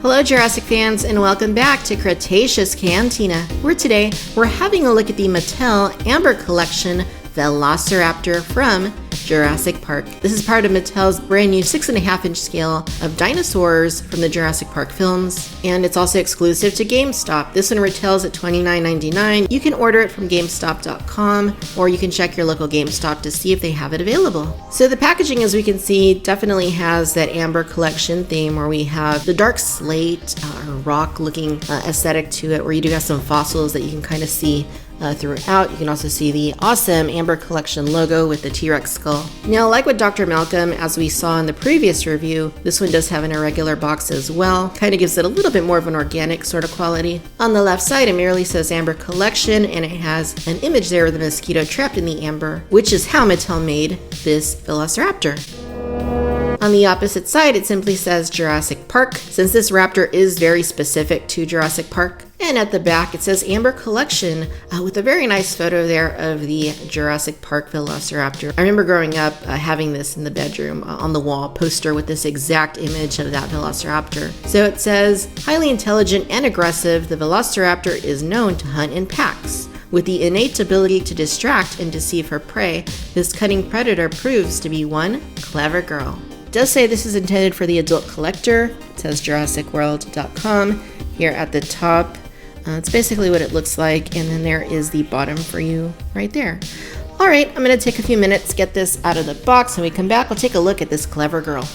Hello Jurassic fans and welcome back to Cretaceous Cantina, where today we're having a look at the Mattel Amber Collection Velociraptor from Jurassic Park. This is part of Mattel's brand new 6.5-inch scale of dinosaurs from the Jurassic Park films, and it's also exclusive to GameStop. This one retails at $29.99. You can order it from GameStop.com, or you can check your local GameStop to see if they have it available. So the packaging, as we can see, definitely has that Amber Collection theme where we have the dark slate or rock-looking aesthetic to it, where you do have some fossils that you can kind of see throughout. You can also see the awesome Amber Collection logo with the T-Rex skull. Now, like with Dr. Malcolm, as we saw in the previous review, this one does have an irregular box as well. Kind of gives it a little bit more of an organic sort of quality. On the left side, it merely says Amber Collection, and it has an image there of the mosquito trapped in the amber, which is how Mattel made this Velociraptor. On the opposite side, it simply says Jurassic Park, since this raptor is very specific to Jurassic Park. And at the back, it says Amber Collection with a very nice photo there of the Jurassic Park Velociraptor. I remember growing up having this in the bedroom on the wall poster with this exact image of that Velociraptor. So it says, highly intelligent and aggressive, the Velociraptor is known to hunt in packs. With the innate ability to distract and deceive her prey, this cunning predator proves to be one clever girl. It does say this is intended for the adult collector. It says JurassicWorld.com here at the top. It's basically what it looks like, and then there is the bottom for you right there. All right, I'm gonna take a few minutes to get this out of the box. When we come back, we'll take a look at this clever girl.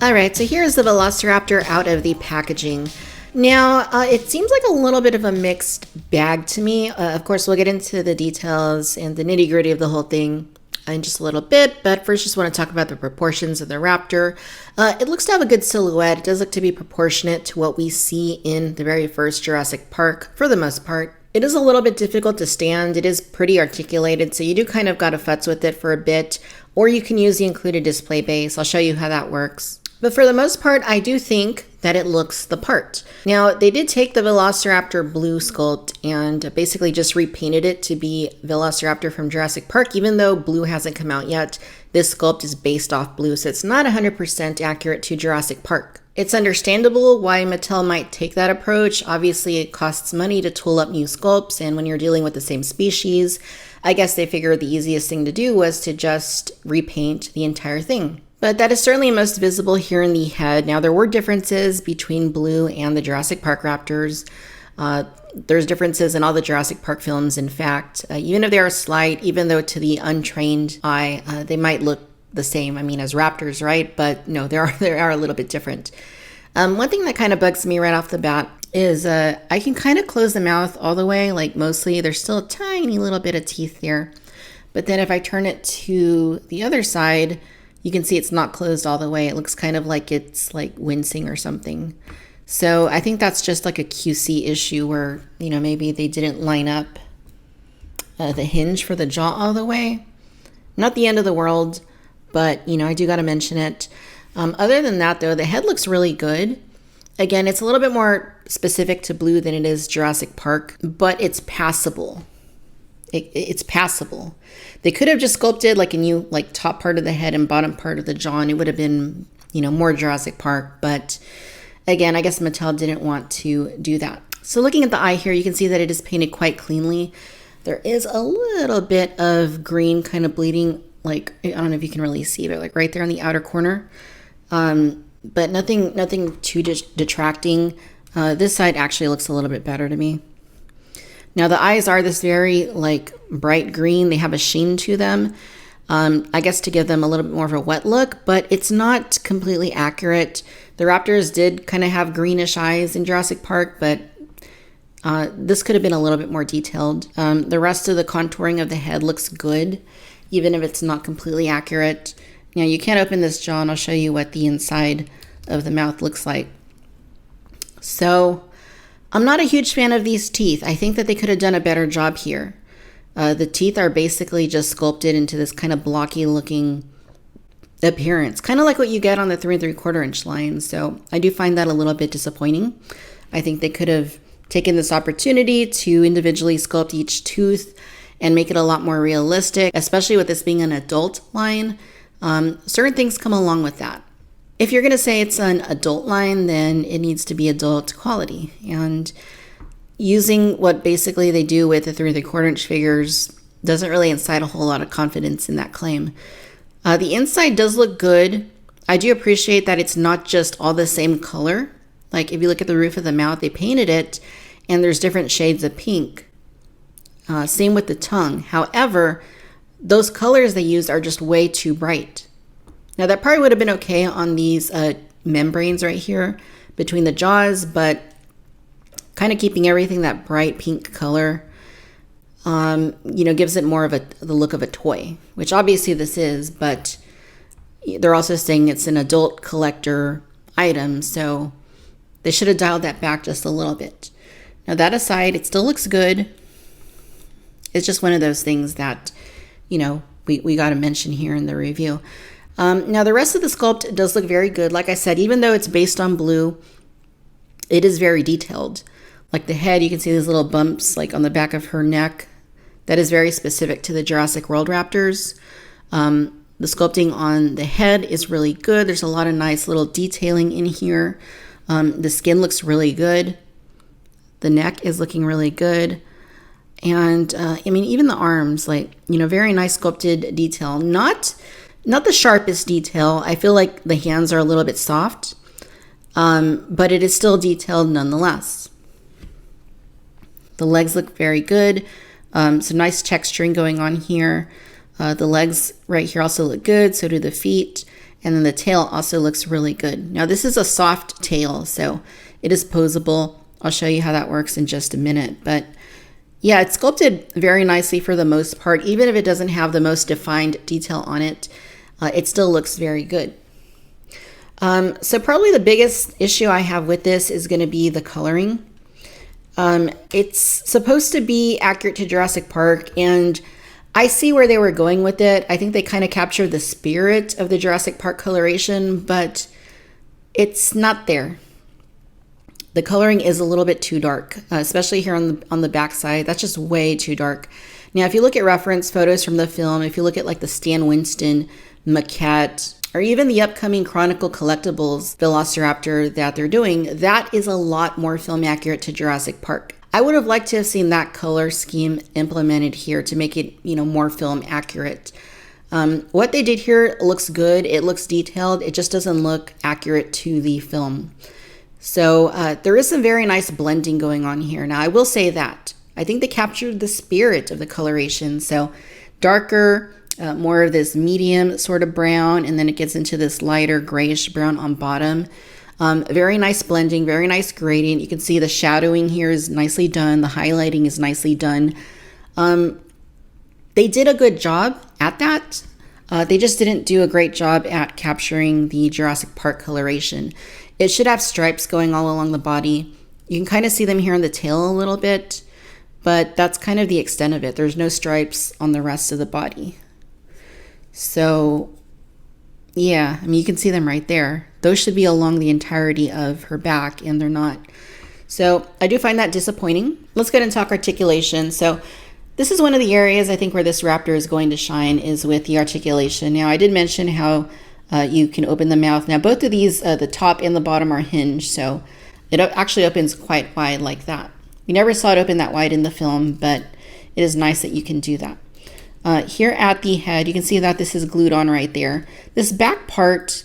All right, so here's the Velociraptor out of the packaging. Now, it seems like a little bit of a mixed bag to me. Of course, we'll get into the details and the nitty-gritty of the whole thing in just a little bit, but first just want to talk about the proportions of the raptor. It looks to have a good silhouette. It does look to be proportionate to what we see in the very first Jurassic Park for the most part. It is a little bit difficult to stand. It is pretty articulated, so you do kind of got to futz with it for a bit, or you can use the included display base. I'll show you how that works. But for the most part, I do think that it looks the part. Now, they did take the Velociraptor blue sculpt and basically just repainted it to be Velociraptor from Jurassic Park. Even though blue hasn't come out yet, this sculpt is based off blue, so it's not 100% accurate to Jurassic Park. It's understandable why Mattel might take that approach. Obviously, it costs money to tool up new sculpts, and when you're dealing with the same species, I guess they figured the easiest thing to do was to just repaint the entire thing. But that is certainly most visible here in the head. Now, there were differences between blue and the Jurassic Park raptors. There's differences in all the Jurassic Park films, in fact. Even if they are slight, even though to the untrained eye, they might look the same, as raptors, right? But no, they are a little bit different. One thing that kind of bugs me right off the bat is I can kind of close the mouth all the way, like mostly. There's still a tiny little bit of teeth there. But then if I turn it to the other side, you can see it's not closed all the way. It looks kind of like it's like wincing or something. So I think that's just like a QC issue where, maybe they didn't line up the hinge for the jaw all the way. Not the end of the world, but, I do got to mention it. Other than that, though, the head looks really good. Again, it's a little bit more specific to blue than it is Jurassic Park, but it's passable. It's passable. They could have just sculpted like a new top part of the head and bottom part of the jaw, and it would have been, more Jurassic Park. But again, I guess Mattel didn't want to do that. So looking at the eye here, you can see that it is painted quite cleanly. There is a little bit of green kind of bleeding, I don't know if you can really see, but right there in the outer corner. But nothing too detracting. This side actually looks a little bit better to me. Now, the eyes are this very, bright green. They have a sheen to them, I guess to give them a little bit more of a wet look, but it's not completely accurate. The raptors did kind of have greenish eyes in Jurassic Park, but this could have been a little bit more detailed. The rest of the contouring of the head looks good, even if it's not completely accurate. Now, you can't open this jaw, and I'll show you what the inside of the mouth looks like. So I'm not a huge fan of these teeth. I think that they could have done a better job here. The teeth are basically just sculpted into this kind of blocky looking appearance, kind of like what you get on the 3 3/4-inch line. So I do find that a little bit disappointing. I think they could have taken this opportunity to individually sculpt each tooth and make it a lot more realistic, especially with this being an adult line. Certain things come along with that. If you're going to say it's an adult line, then it needs to be adult quality. And using what basically they do with the 3 3/4 inch figures doesn't really incite a whole lot of confidence in that claim. The inside does look good. I do appreciate that it's not just all the same color. Like if you look at the roof of the mouth, they painted it and there's different shades of pink. Same with the tongue. However, those colors they used are just way too bright. Now that probably would have been okay on these membranes right here between the jaws, but kind of keeping everything that bright pink color, gives it more of the look of a toy, which obviously this is, but they're also saying it's an adult collector item, so they should have dialed that back just a little bit. Now that aside, it still looks good. It's just one of those things that, we got to mention here in the review. Now the rest of the sculpt does look very good. Like I said, even though it's based on blue, it is very detailed. Like the head, you can see these little bumps like on the back of her neck. That is very specific to the Jurassic World raptors. The sculpting on the head is really good. There's a lot of nice little detailing in here. The skin looks really good. The neck is looking really good. And even the arms, very nice sculpted detail. Not the sharpest detail. I feel like the hands are a little bit soft, but it is still detailed nonetheless. The legs look very good. Some nice texturing going on here. The legs right here also look good. So do the feet. And then the tail also looks really good. Now this is a soft tail, so it is posable. I'll show you how that works in just a minute. But yeah, it's sculpted very nicely for the most part. Even if it doesn't have the most defined detail on it, it still looks very good. So probably the biggest issue I have with this is going to be the coloring. It's supposed to be accurate to Jurassic Park, and I see where they were going with it. I think they kind of captured the spirit of the Jurassic Park coloration, but it's not there. The coloring is a little bit too dark, especially here on the back side. That's just way too dark. Now, if you look at reference photos from the film, if you look at like the Stan Winston maquette, or even the upcoming Chronicle Collectibles Velociraptor that they're doing, that is a lot more film accurate to Jurassic Park. I would have liked to have seen that color scheme implemented here to make it, more film accurate. What they did here looks good. It looks detailed. It just doesn't look accurate to the film. So there is some very nice blending going on here. Now, I will say that I think they captured the spirit of the coloration. So darker, more of this medium sort of brown, and then it gets into this lighter grayish brown on bottom. Very nice blending, very nice gradient. You can see the shadowing here is nicely done. The highlighting is nicely done. They did a good job at that. They just didn't do a great job at capturing the Jurassic Park coloration. It should have stripes going all along the body. You can kind of see them here on the tail a little bit, but that's kind of the extent of it. There's no stripes on the rest of the body. So yeah, you can see them right there. Those should be along the entirety of her back, and they're not. So I do find that disappointing. Let's go ahead and talk articulation. So this is one of the areas I think where this raptor is going to shine is with the articulation. Now, I did mention how you can open the mouth. Now, both of these, the top and the bottom are hinged, so it actually opens quite wide like that. We never saw it open that wide in the film, but it is nice that you can do that. Here at the head, you can see that this is glued on right there. This back part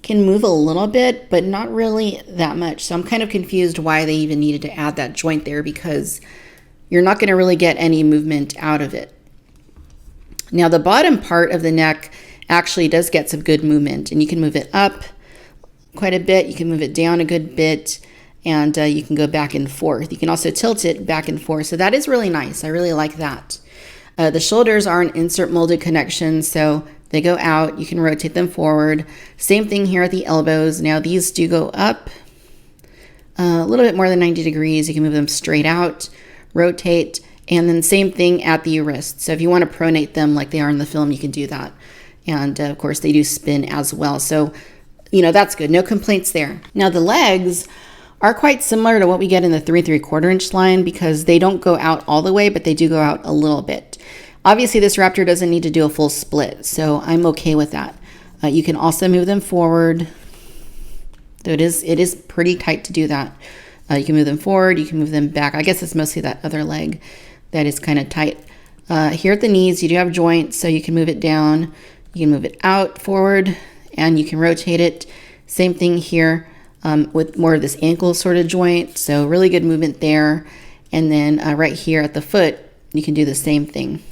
can move a little bit, but not really that much. So I'm kind of confused why they even needed to add that joint there, because you're not going to really get any movement out of it. Now, the bottom part of the neck actually does get some good movement, and you can move it up quite a bit. You can move it down a good bit, and you can go back and forth. You can also tilt it back and forth. So that is really nice. I really like that. The shoulders are an insert molded connection, so they go out. You can rotate them forward. Same thing here at the elbows. Now these do go up a little bit more than 90 degrees. You can move them straight out, rotate, and then same thing at the wrist. So if you want to pronate them like they are in the film, you can do that. And of course they do spin as well. So, that's good. No complaints there. Now the legs are quite similar to what we get in the 3 3/4 inch line, because they don't go out all the way, but they do go out a little bit. Obviously, this raptor doesn't need to do a full split, so I'm okay with that. You can also move them forward So it is pretty tight to do that. You can move them forward, you can move them back. I guess it's mostly that other leg that is kind of tight. Here at the knees, you do have joints, so you can move it down, you can move it out, forward, and you can rotate it. Same thing here with more of this ankle sort of joint, so really good movement there. And then right here at the foot, you can do the same thing.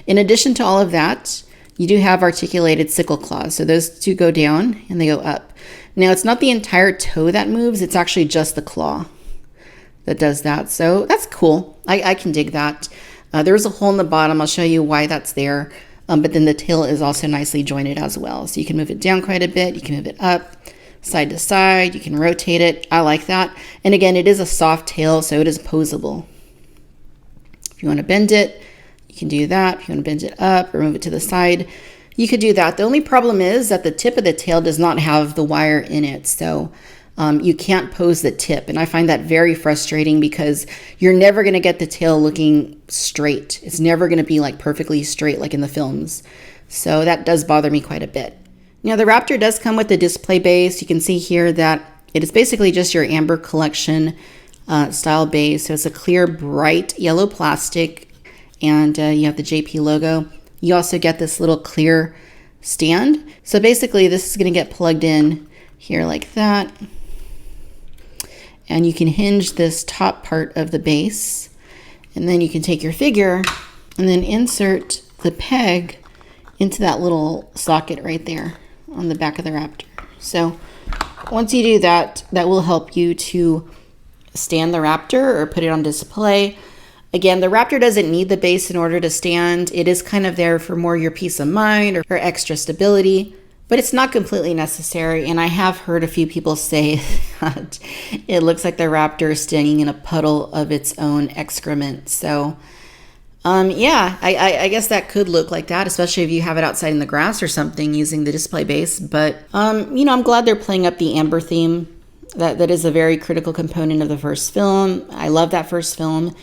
In addition to all of that, you do have articulated sickle claws. So those two go down and they go up. Now it's not the entire toe that moves, it's actually just the claw that does that. So that's cool. I can dig that. There's a hole in the bottom. I'll show you why that's there. But then the tail is also nicely jointed as well. So you can move it down quite a bit. You can move it up, side to side. You can rotate it. I like that. And again, it is a soft tail, so it is posable. If you want to bend it, you can do that. If you want to bend it up or move it to the side, you could do that. The only problem is that the tip of the tail does not have the wire in it. So you can't pose the tip. And I find that very frustrating because you're never going to get the tail looking straight. It's never going to be like perfectly straight like in the films. So that does bother me quite a bit. Now the Raptor does come with a display base. You can see here that it is basically just your Amber Collection style base. So it's a clear, bright yellow plastic, and you have the JP logo. You also get this little clear stand. So basically this is going to get plugged in here like that. And you can hinge this top part of the base. And then you can take your figure and then insert the peg into that little socket right there on the back of the Raptor. So once you do that, that will help you to stand the Raptor or put it on display. Again, the Raptor doesn't need the base in order to stand. It is kind of there for more your peace of mind or extra stability, but it's not completely necessary. And I have heard a few people say that it looks like the Raptor is standing in a puddle of its own excrement. So yeah, I guess that could look like that, especially if you have it outside in the grass or something using the display base. But, you know, I'm glad they're playing up the amber theme. That is a very critical component of the first film. I love that first film.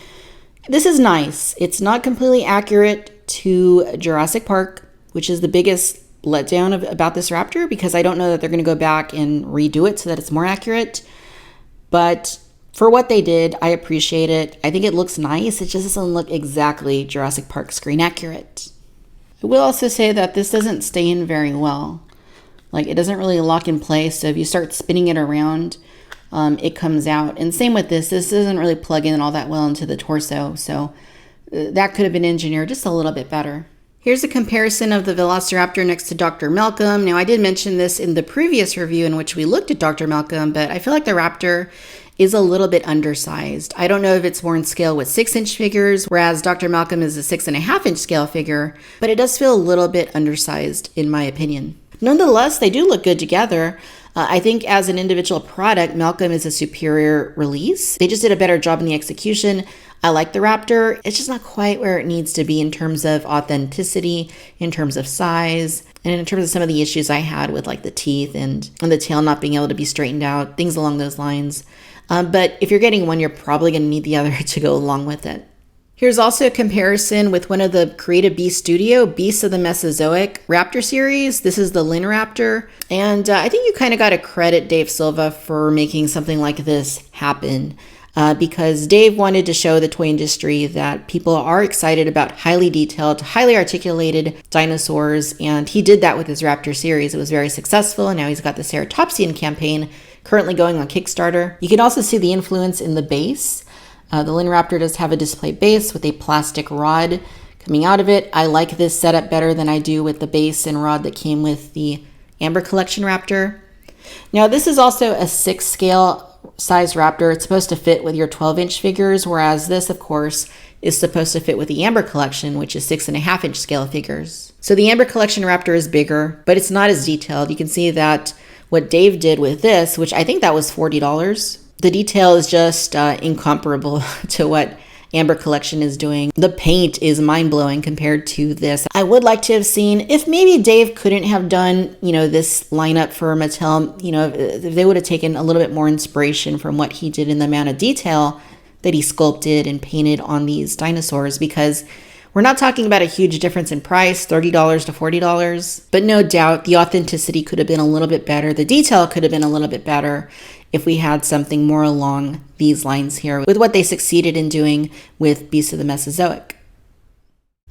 This is nice. It's not completely accurate to Jurassic Park, which is the biggest letdown about this Raptor, because I don't know that they're going to go back and redo it so that it's more accurate. But for what they did, I appreciate it. I think it looks nice. It just doesn't look exactly Jurassic Park screen accurate. I will also say that this doesn't stay in very well. Like, it doesn't really lock in place. So if you start spinning it around, it comes out. And same with this. This doesn't really plug in all that well into the torso. So that could have been engineered just a little bit better. Here's a comparison of the Velociraptor next to Dr. Malcolm. Now, I did mention this in the previous review in which we looked at Dr. Malcolm, but I feel like the Raptor is a little bit undersized. I don't know if it's more in scale with 6-inch figures, whereas Dr. Malcolm is a 6.5-inch scale figure, but it does feel a little bit undersized in my opinion. Nonetheless, they do look good together. I think as an individual product, Malcolm is a superior release. They just did a better job in the execution. I like the Raptor. It's just not quite where it needs to be in terms of authenticity, in terms of size, and in terms of some of the issues I had with like the teeth and the tail not being able to be straightened out, things along those lines. But if you're getting one, you're probably going to need the other to go along with it. Here's also a comparison with one of the Creative Beast Studio, Beasts of the Mesozoic Raptor series. This is the Lynn Raptor. And I think you kind of got to credit Dave Silva for making something like this happen. Because Dave wanted to show the toy industry that people are excited about highly detailed, highly articulated dinosaurs. And he did that with his Raptor series. It was very successful. And now he's got the Ceratopsian campaign currently going on Kickstarter. You can also see the influence in the base. The Lynn Raptor does have a display base with a plastic rod coming out of it. I like this setup better than I do with the base and rod that came with the Amber Collection Raptor. Now, this is also a 6 scale size Raptor. It's supposed to fit with your 12-inch figures, whereas this, of course, is supposed to fit with the Amber Collection, which is 6.5-inch scale figures. So the Amber Collection Raptor is bigger, but it's not as detailed. You can see that what Dave did with this, which I think that was $40, the detail is just incomparable to what Amber Collection is doing. The paint is mind-blowing compared to this. I would like to have seen, if maybe Dave couldn't have done, this lineup for Mattel, if they would have taken a little bit more inspiration from what he did in the amount of detail that he sculpted and painted on these dinosaurs. Because We're not talking about a huge difference in price, $30 to $40, but no doubt the authenticity could have been a little bit better. The detail could have been a little bit better if we had something more along these lines here with what they succeeded in doing with Beasts of the Mesozoic.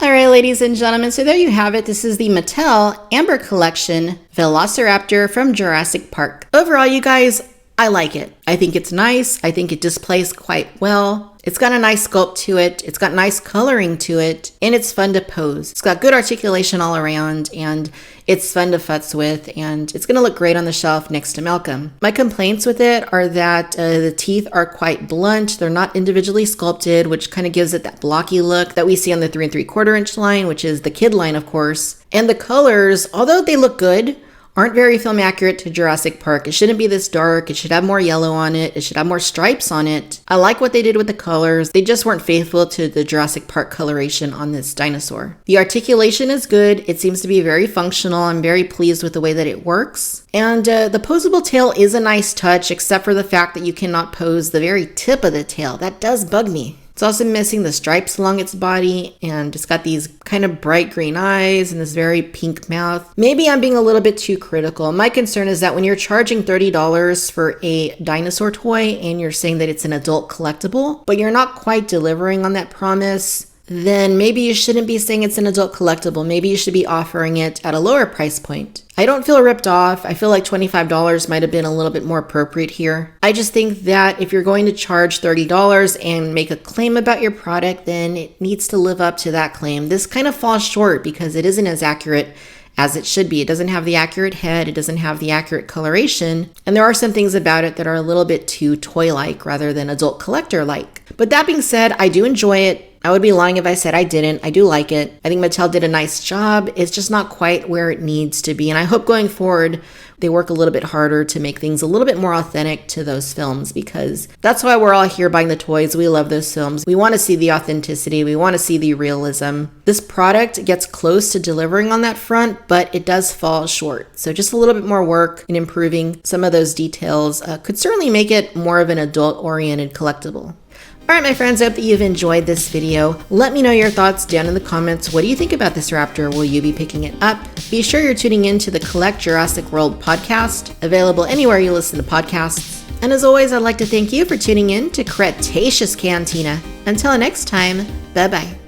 All right, ladies and gentlemen, so there you have it. This is the Mattel Amber Collection Velociraptor from Jurassic Park. Overall, you guys, I like it. I think it's nice. I think it displays quite well. It's got a nice sculpt to it. It's got nice coloring to it, and it's fun to pose. It's got good articulation all around, and it's fun to futz with, and it's going to look great on the shelf next to Malcolm. My complaints with it are that the teeth are quite blunt. They're not individually sculpted, which kind of gives it that blocky look that we see on the 3 3/4 inch line, which is the kid line, of course. And the colors, although they look good, aren't very film accurate to Jurassic Park. It shouldn't be this dark. It should have more yellow on it. It should have more stripes on it. I like what they did with the colors. They just weren't faithful to the Jurassic Park coloration on this dinosaur. The articulation is good. It seems to be very functional. I'm very pleased with the way that it works. And the posable tail is a nice touch, except for the fact that you cannot pose the very tip of the tail. That does bug me. It's also missing the stripes along its body, and it's got these kind of bright green eyes and this very pink mouth. Maybe I'm being a little bit too critical. My concern is that when you're charging $30 for a dinosaur toy and you're saying that it's an adult collectible, but you're not quite delivering on that promise, then maybe you shouldn't be saying it's an adult collectible. Maybe you should be offering it at a lower price point. I don't feel ripped off. I feel like $25 might have been a little bit more appropriate here. I just think that if you're going to charge $30 and make a claim about your product, then it needs to live up to that claim. This kind of falls short because it isn't as accurate as it should be. It doesn't have the accurate head. It doesn't have the accurate coloration. And there are some things about it that are a little bit too toy-like rather than adult collector-like. But that being said, I do enjoy it. I would be lying if I said I didn't. I do like it. I think Mattel did a nice job. It's just not quite where it needs to be. And I hope going forward, they work a little bit harder to make things a little bit more authentic to those films, because that's why we're all here buying the toys. We love those films. We want to see the authenticity. We want to see the realism. This product gets close to delivering on that front, but it does fall short. So just a little bit more work in improving some of those details could certainly make it more of an adult-oriented collectible. All right, my friends, I hope that you've enjoyed this video. Let me know your thoughts down in the comments. What do you think about this raptor? Will you be picking it up? Be sure you're tuning in to the Collect Jurassic World podcast, available anywhere you listen to podcasts. And as always, I'd like to thank you for tuning in to Cretaceous Cantina. Until next time, bye-bye.